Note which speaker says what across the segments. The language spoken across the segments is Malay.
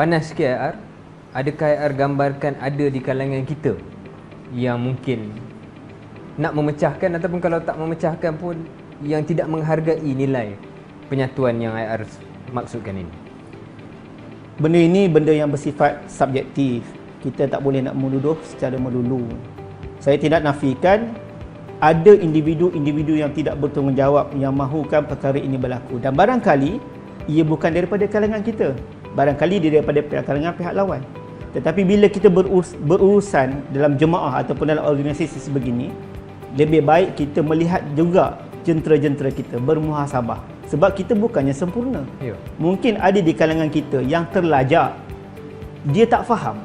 Speaker 1: panas sikit IR. Adakah IR gambarkan ada di kalangan kita yang mungkin nak memecahkan, ataupun kalau tak memecahkan pun yang tidak menghargai nilai penyatuan yang IR maksudkan ini?
Speaker 2: Benda ini benda yang bersifat subjektif. Kita tak boleh nak menuduh secara melulu. Saya tidak nafikan ada individu-individu yang tidak bertanggungjawab yang mahukan perkara ini berlaku, dan barangkali ia bukan daripada kalangan kita, barangkali dia daripada kalangan pihak lawan. Tetapi bila kita berurusan dalam jemaah ataupun dalam organisasi sebegini, lebih baik kita melihat juga jentera-jentera kita, bermuhasabah, sebab kita bukannya sempurna. Mungkin ada di kalangan kita yang terlajak, dia tak faham.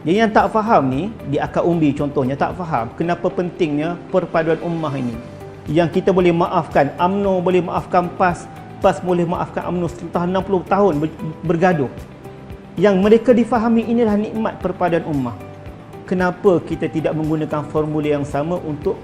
Speaker 2: Jadi yang tak faham ni, di akar umbi contohnya, tak faham kenapa pentingnya perpaduan ummah ini. Yang kita boleh maafkan UMNO, boleh maafkan PAS, PAS boleh maafkan UMNO setelah 60 tahun bergaduh. Yang mereka difahami inilah nikmat perpaduan ummah. Kenapa kita tidak menggunakan formula yang sama untuk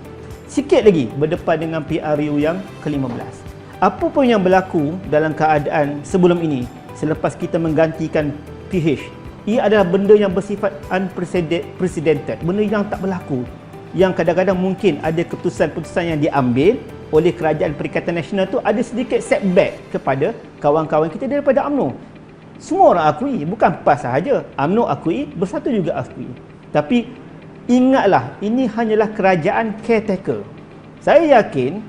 Speaker 2: sikit lagi berdepan dengan PRU yang ke-15? Apa pun yang berlaku dalam keadaan sebelum ini, selepas kita menggantikan PH, ia adalah benda yang bersifat unprecedented, benda yang tak berlaku, yang kadang-kadang mungkin ada keputusan-keputusan yang diambil oleh kerajaan Perikatan Nasional tu ada sedikit setback kepada kawan-kawan kita daripada UMNO. Semua orang akui, bukan PAS sahaja, UMNO akui, Bersatu juga akui. Tapi ingatlah, ini hanyalah kerajaan caretaker. Saya yakin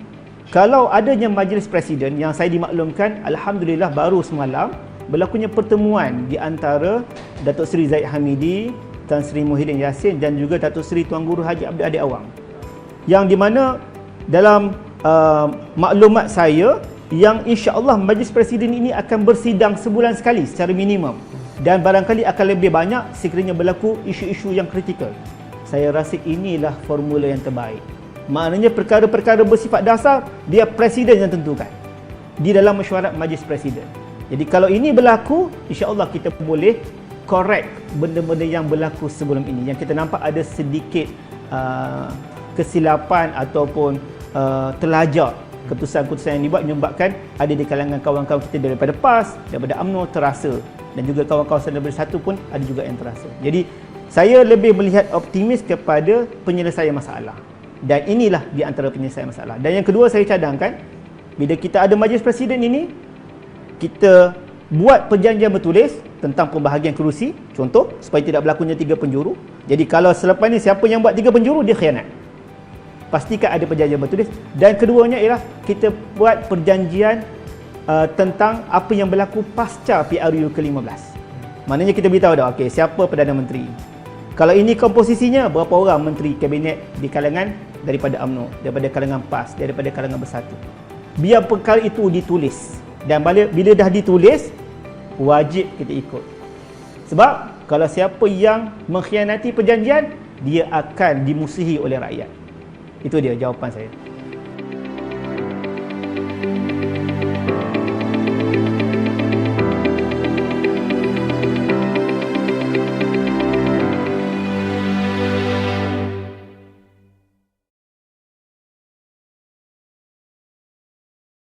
Speaker 2: kalau adanya Majlis Presiden yang saya dimaklumkan, alhamdulillah baru semalam berlakunya pertemuan di antara Datuk Seri Zahid Hamidi, Tan Sri Muhyiddin Yassin dan juga Datuk Seri Tuan Guru Haji Abdul Adik Awang, yang di mana dalam maklumat saya, yang insya-Allah Majlis Presiden ini akan bersidang sebulan sekali secara minimum, dan barangkali akan lebih banyak sekiranya berlaku isu-isu yang kritikal. Saya rasa inilah formula yang terbaik. Maknanya perkara-perkara bersifat dasar, dia Presiden yang tentukan di dalam mesyuarat Majlis Presiden. Jadi kalau ini berlaku, insya-Allah kita boleh correct benda-benda yang berlaku sebelum ini, yang kita nampak ada sedikit kesilapan ataupun terlajak keputusan-keputusan yang dibuat, menyebabkan ada di kalangan kawan-kawan kita daripada PAS, daripada UMNO terasa, dan juga kawan-kawan daripada Bersatu pun ada juga yang terasa. Jadi saya lebih melihat optimis kepada penyelesaian masalah, dan inilah di antara penyelesaian masalah. Dan yang kedua, saya cadangkan bila kita ada Majlis Presiden ini, kita buat perjanjian bertulis tentang pembahagian kerusi, contoh, supaya tidak berlakunya 3 penjuru. Jadi kalau selepas ni siapa yang buat 3 penjuru, dia khianat. Pastikan ada perjanjian bertulis. Dan keduanya ialah kita buat perjanjian tentang apa yang berlaku pasca PRU ke-15. Maknanya kita beritahu dah, okey, siapa Perdana Menteri. Kalau ini komposisinya, berapa orang Menteri Kabinet di kalangan daripada UMNO, daripada kalangan PAS, daripada kalangan Bersatu. Biar perkara itu ditulis. Dan bila dah ditulis, wajib kita ikut. Sebab kalau siapa yang mengkhianati perjanjian, dia akan dimusuhi oleh rakyat. Itu dia jawapan saya.